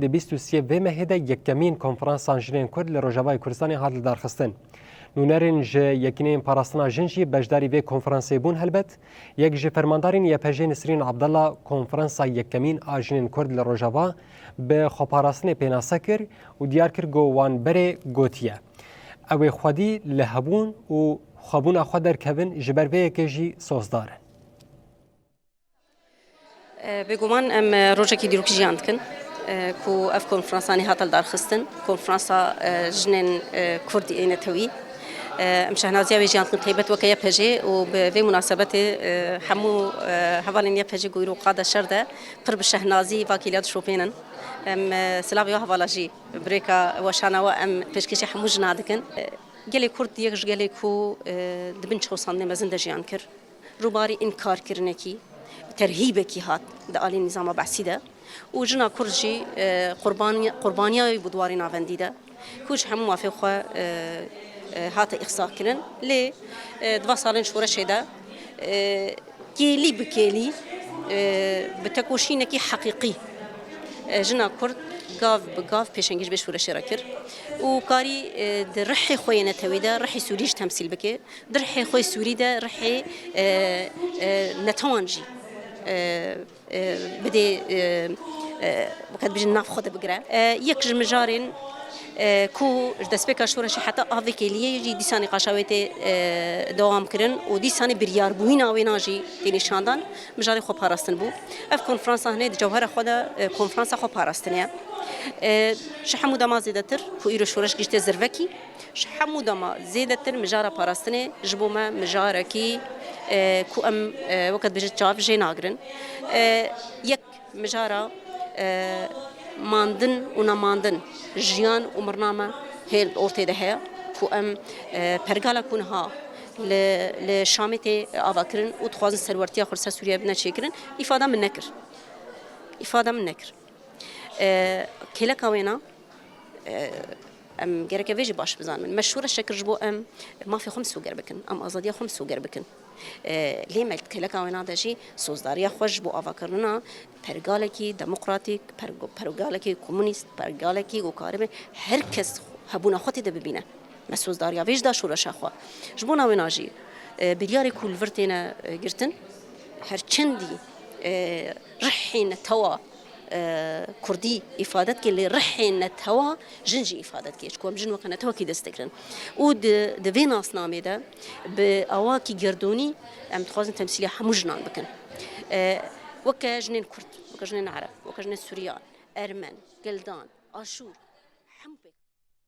د 23 مهده یکمین کنفرانسان جنین کرد لروجاوای کردستان هات لدارخستن. نونرین ج یکینین پاراستنا جنجی بجداری به کنفرانسی بون هلبت یک ج فرماندارین یپجه نسرین عبدالله کنفرانسا یکمین آجنین کرد لروجاوا به خپاراستن پیناسا کر و دیار کر گوان بره گوتیه. اوی خودی لهبون و خبون خود در کبن جبر به یکیجی سوزدارن. بگومان ام روزی که دیروک جیاند کن. کو اف کنفرانسانی هاتل دارخستن کنفرانسا جنین کردی این توی مشهنازی وی جانت طیبت و کیا پجی و به مناسبت همو حوالین یا پجی گویرو قاده شرده پر بشهنازی واکیلات شوپینن سلابی و حوالاجی بریکا و شانوا ام پشکشی همو جنادکن گلی کرد یکش گلی کو دبن چوسان نمازن دجیان کر روباری انکار کرنه کی ترهیب کی هات دالی نظام بعثیده و جنا کرجی قربانیای بدواری ناوندیده کوچ همو موافق خو هات اخصاء کنن لی دو سالن شورا شده کلی بکلی بتکوشی نکی حقیقی جنا کرد گاف بگاف پیشنگیش به شورا شراکر و کاری در رح خوی نتویده رح سوریش تمثیل بکه در رح خوی سوری ده رح نتوانجی بدي وقت بيجي ناف خود بقرا يك جمجارين كو دسبكا شورشي حتى افيك لي يجي ديساني قشاويتي دوام كرن وديساني بريار بوينا ويناجي تيني شاندان مجاري خو باراستن بو اف كونفرنس هنا جوهره خدا كونفرنس خو باراستنيا شحمودا ما زيدتر كو ايرو شورش جيت زرفكي شحمودا ما زيدتر مجاره باراستني جبوما مجاركي كو ام وقت بيجي تشاف جي ناغرن يك مجاره ماندن ونماندن جيان ومرنامه هي اورتي ده كو ام برغالا كونها لشامتي افاكرن وتخوازن سرورتي خرسه سوريا بنا شكرن افاده من نكر كلا كوينا ام جرك فيجي باش بزان مشهور الشكر جبو ام ما في خمس وقر بكن ام ازاديه خمس وقر بكن ليه ما كلا كوينا دجي سوزداريا خوش بو افاكرنا برغالكي ديمقراطيك برغالكي كومونيست برغالكي وكاربه هركس هبونا خوتي ده ببينه مسوزداريا فيج دا شورا شخوا جبونا ويناجي بلياري كل فرتينا جرتن هرچندي رحين توا كردي إفادتك اللي رحين توا جنجي إفادتك شكوام جن وكان توا كي دستكرن ود دفينا أصنامي ده بأواكي جردوني أم تخازن تمثيلية حموجنان بكن وكا جنين كرد وكا جنين عرب وكا جنين سوريان أرمن جلدان آشور حمبك